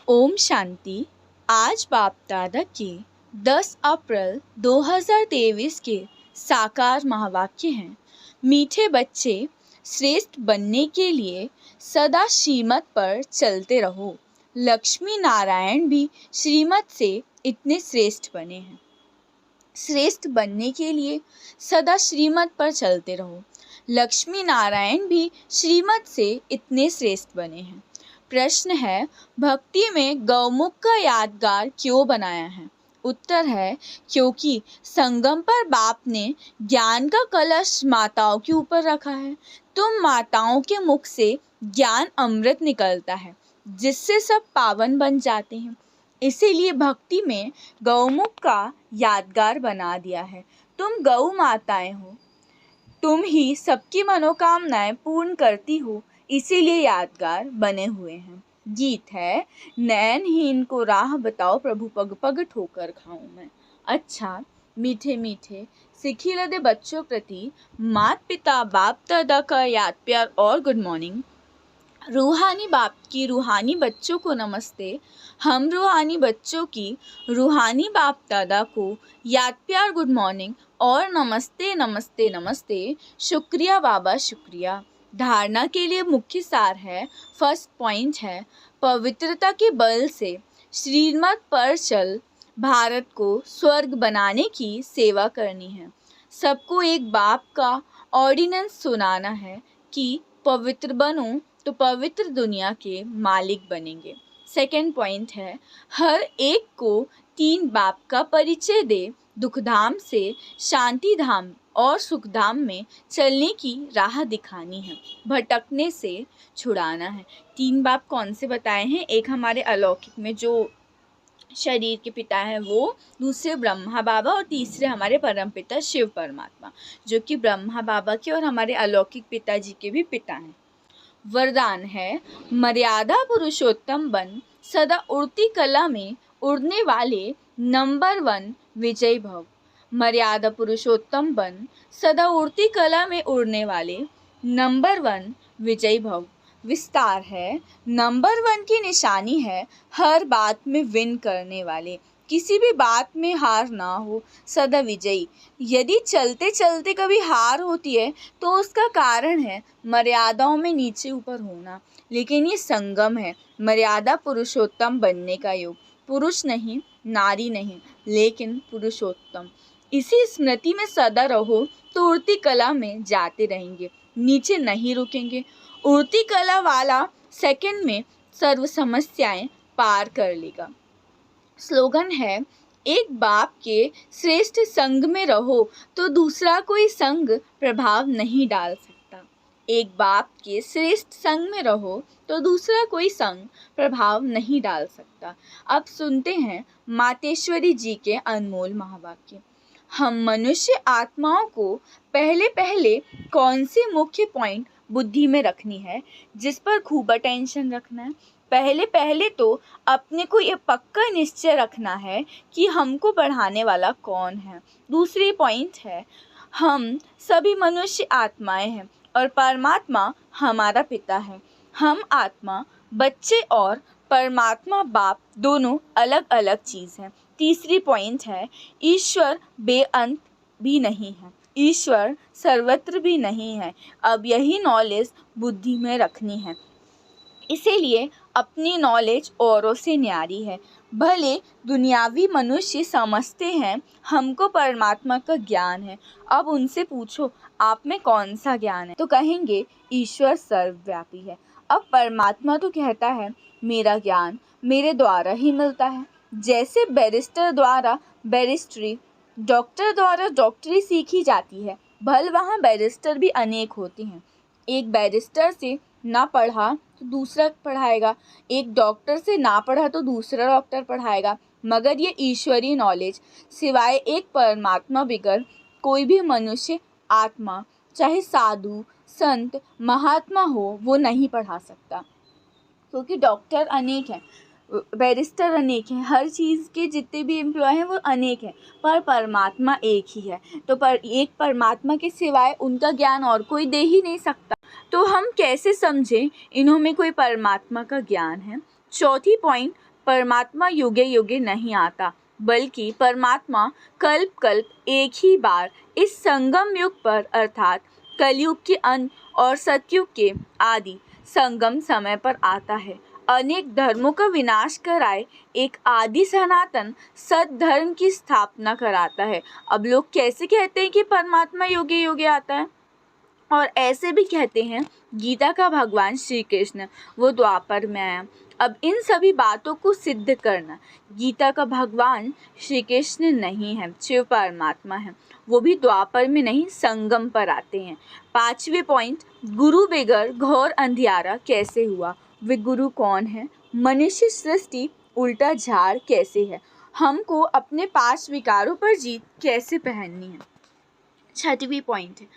ओम शांति। आज बाप दादा के 10 अप्रैल 2023 के साकार महावाक्य हैं। मीठे बच्चे, श्रेष्ठ बनने के लिए सदा श्रीमत पर चलते रहो। लक्ष्मी नारायण भी श्रीमत से इतने श्रेष्ठ बने हैं। श्रेष्ठ बनने के लिए सदा श्रीमत पर चलते रहो। लक्ष्मी नारायण भी श्रीमत से इतने श्रेष्ठ बने हैं। प्रश्न है, भक्ति में गौमुख का यादगार क्यों बनाया है? उत्तर है, क्योंकि संगम पर बाप ने ज्ञान का कलश माताओं के ऊपर रखा है। तो माताओं के मुख से ज्ञान अमृत निकलता है, जिससे सब पावन बन जाते हैं। इसीलिए भक्ति में गौमुख का यादगार बना दिया है। तुम गौ माताएं हो, तुम ही सबकी मनोकामनाएं पूर्ण करती हो, इसीलिए यादगार बने हुए हैं। गीत है, नयनहीन को राह बताओ प्रभु, पग पग ठोकर खाऊं मैं। अच्छा मीठे मीठे सिखिलदे बच्चों प्रति माता पिता बाप दादा का याद प्यार और गुड मॉर्निंग। रूहानी बाप की रूहानी बच्चों को नमस्ते। हम रूहानी बच्चों की रूहानी बाप दादा को याद प्यार गुड मॉर्निंग और नमस्ते नमस्ते नमस्ते। शुक्रिया बाबा, शुक्रिया। धारणा के लिए मुख्य सार है, फर्स्ट पॉइंट है, पवित्रता के बल से श्रीमत पर चल भारत को स्वर्ग बनाने की सेवा करनी है। सबको एक बाप का ऑर्डिनेंस सुनाना है कि पवित्र बनो तो पवित्र दुनिया के मालिक बनेंगे। सेकंड पॉइंट है, हर एक को 3 बाप का परिचय दे, दुखधाम से शांति धाम और सुखधाम में चलने की राह दिखानी है, भटकने से छुड़ाना है। 3 बाप कौन से बताए हैं? एक हमारे अलौकिक में जो शरीर के पिता हैं वो, दूसरे ब्रह्मा बाबा और तीसरे हमारे परम पिता शिव परमात्मा, जो कि ब्रह्मा बाबा के और हमारे अलौकिक पिताजी के भी पिता हैं। वरदान है, मर्यादा पुरुषोत्तम बन, सदा उड़ती कला में उड़ने वाले नंबर 1 विजय भव। मर्यादा पुरुषोत्तम बन, सदा उड़ती कला में उड़ने वाले नंबर 1 विजय भव। विस्तार है, नंबर 1 की निशानी है हर बात में विन करने वाले, किसी भी बात में हार ना हो, सदा विजयी। यदि चलते चलते कभी हार होती है तो उसका कारण है मर्यादाओं में नीचे ऊपर होना, लेकिन ये संगम है, मर्यादा पुरुषोत्तम बनने का योग। पुरुष नहीं, नारी नहीं, लेकिन पुरुषोत्तम। इसी स्मृति में सदा रहो तो उड़ती कला में जाते रहेंगे, नीचे नहीं रुकेंगे। उड़ती कला वाला सेकंड में सर्व समस्याएं पार कर लेगा। स्लोगन है, एक बाप के श्रेष्ठ संग में रहो तो दूसरा कोई संग प्रभाव नहीं डाल सकता। एक बाप के श्रेष्ठ संग में रहो तो दूसरा कोई संग प्रभाव नहीं डाल सकता। अब सुनते हैं मातेश्वरी जी के अनमोल महावाक्य। हम मनुष्य आत्माओं को पहले पहले कौन सी मुख्य पॉइंट बुद्धि में रखनी है, जिस पर खूब अटेंशन रखना है? पहले पहले तो अपने को ये पक्का निश्चय रखना है कि हमको बढ़ाने वाला कौन है। दूसरी पॉइंट है, हम सभी मनुष्य आत्माएं हैं और परमात्मा हमारा पिता है। हम आत्मा बच्चे और परमात्मा बाप दोनों अलग अलग चीज़ हैं। तीसरी पॉइंट है, ईश्वर बेअंत भी नहीं है, ईश्वर सर्वत्र भी नहीं है। अब यही नॉलेज बुद्धि में रखनी है। इसीलिए अपनी नॉलेज औरों से न्यारी है। भले दुनियावी मनुष्य समझते हैं हमको परमात्मा का ज्ञान है, अब उनसे पूछो आप में कौन सा ज्ञान है, तो कहेंगे ईश्वर सर्वव्यापी है। अब परमात्मा तो कहता है मेरा ज्ञान मेरे द्वारा ही मिलता है। जैसे बैरिस्टर द्वारा बैरिस्ट्री, डॉक्टर द्वारा डॉक्टरी सीखी जाती है, भल वहाँ बैरिस्टर भी अनेक होते हैं। एक बैरिस्टर से ना पढ़ा तो दूसरा पढ़ाएगा, एक डॉक्टर से ना पढ़ा तो दूसरा डॉक्टर पढ़ाएगा, मगर ये ईश्वरीय नॉलेज सिवाय एक परमात्मा बगैर कोई भी मनुष्य आत्मा, चाहे साधु संत महात्मा हो, वो नहीं पढ़ा सकता। क्योंकि डॉक्टर अनेक हैं, बैरिस्टर अनेक हैं, हर चीज़ के जितने भी एम्प्लॉय हैं वो अनेक हैं, पर परमात्मा एक ही है। तो एक परमात्मा के सिवाय उनका ज्ञान और कोई दे ही नहीं सकता। तो हम कैसे समझें इन्हों में कोई परमात्मा का ज्ञान है? चौथी पॉइंट, परमात्मा युगे युगे नहीं आता, बल्कि परमात्मा कल्प कल्प एक ही बार इस संगम युग पर अर्थात कलयुग के अंत और सतयुग के आदि संगम समय पर आता है। अनेक धर्मों का विनाश कराए एक आदि सनातन सत धर्म की स्थापना कराता है। अब लोग कैसे कहते हैं कि परमात्मा युगे युगे आता है, और ऐसे भी कहते हैं गीता का भगवान श्री कृष्ण वो द्वापर में आया। अब इन सभी बातों को सिद्ध करना, गीता का भगवान श्री कृष्ण नहीं है, शिव परमात्मा है, वो भी द्वापर में नहीं संगम पर आते हैं। 5वें पॉइंट, गुरु बेगर घोर अंधियारा कैसे हुआ? वे गुरु कौन है? मनुष्य सृष्टि उल्टा झाड़ कैसे है? हमको अपने 5 विकारों पर जीत कैसे पहननी है? 6वीं पॉइंट है,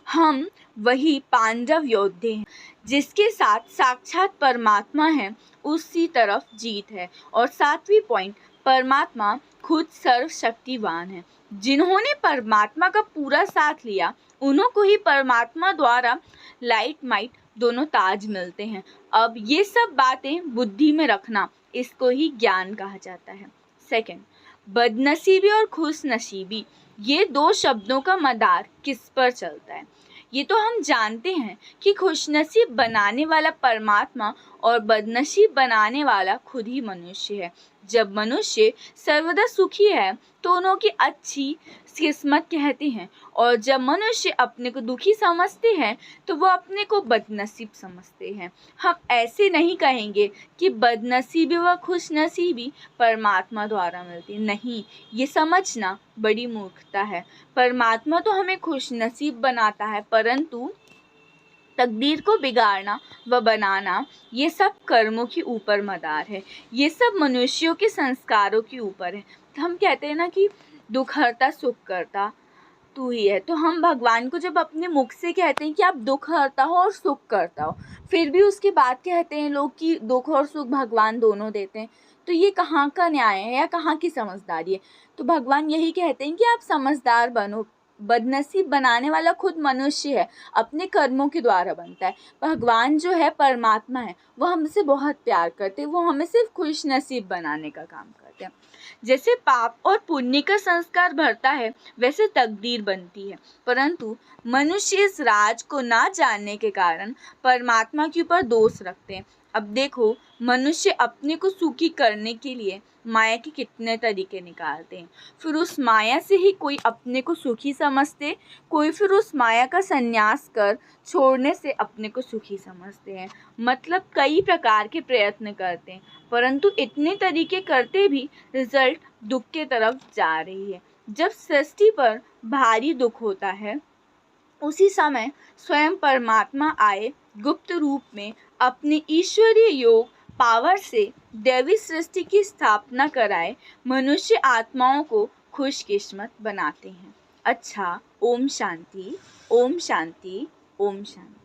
हम वही पांडव योद्धे हैं जिसके साथ साक्षात परमात्मा है, उसी तरफ जीत है। और 7वीं पॉइंट, परमात्मा खुद सर्वशक्तिवान है। जिन्होंने परमात्मा का पूरा साथ लिया उन्हों को ही परमात्मा द्वारा लाइट माइट दोनों ताज मिलते हैं। अब ये सब बातें बुद्धि में रखना, इसको ही ज्ञान कहा जाता है। सेकंड, बदनसीबी और खुशनसीबी, ये 2 शब्दों का मदार किस पर चलता है? ये तो हम जानते हैं कि खुशनसीब बनाने वाला परमात्मा और बदनसीब बनाने वाला खुद ही मनुष्य है। जब मनुष्य सर्वदा सुखी है तो उन्हों की अच्छी किस्मत कहते हैं, और जब मनुष्य अपने को दुखी समझते हैं तो वो अपने को बदनसीब समझते हैं। हम ऐसे नहीं कहेंगे कि बदनसीबी व खुशनसीबी परमात्मा द्वारा मिलती, नहीं, ये समझना बड़ी मूर्खता है। परमात्मा तो हमें खुशनसीब बनाता है, परंतु तकदीर को बिगाड़ना व बनाना ये सब कर्मों के ऊपर मदार है, ये सब मनुष्यों के संस्कारों के ऊपर है। हम कहते हैं ना कि दुख हरता सुख करता तू ही है, तो हम भगवान को जब अपने मुख से कहते हैं कि आप दुख हरता हो और सुख करता हो, फिर भी उसके बाद कहते हैं लोग कि दुख और सुख भगवान दोनों देते हैं, तो ये कहाँ का न्याय है या कहाँ की समझदारी है? तो भगवान यही कहते हैं कि आप समझदार बनो। बदनसीब बनाने वाला खुद मनुष्य है, अपने कर्मों के द्वारा बनता है। भगवान जो है परमात्मा है, वो हमसे बहुत प्यार करते हैं, वो हमें सिर्फ खुश नसीब बनाने का काम करते हैं। जैसे पाप और पुण्य का संस्कार भरता है वैसे तकदीर बनती है, परंतु मनुष्य इस राज को ना जानने के कारण परमात्मा के ऊपर दोष रखते हैं। अब देखो, मनुष्य अपने को सुखी करने के लिए माया के कितने तरीके निकालते हैं, फिर उस माया से ही कोई अपने को सुखी समझते, कोई फिर उस माया का संन्यास कर छोड़ने से अपने को सुखी समझते हैं। मतलब कई प्रकार के प्रयत्न करते हैं, परंतु इतने तरीके करते भी रिजल्ट दुख के तरफ जा रही है। जब सृष्टि पर भारी दुख होता है उसी समय स्वयं परमात्मा आए गुप्त रूप में अपने ईश्वरीय योग पावर से दैवी सृष्टि की स्थापना कराए मनुष्य आत्माओं को खुशकिस्मत बनाते हैं। अच्छा, ओम शांति, ओम शांति, ओम शांति।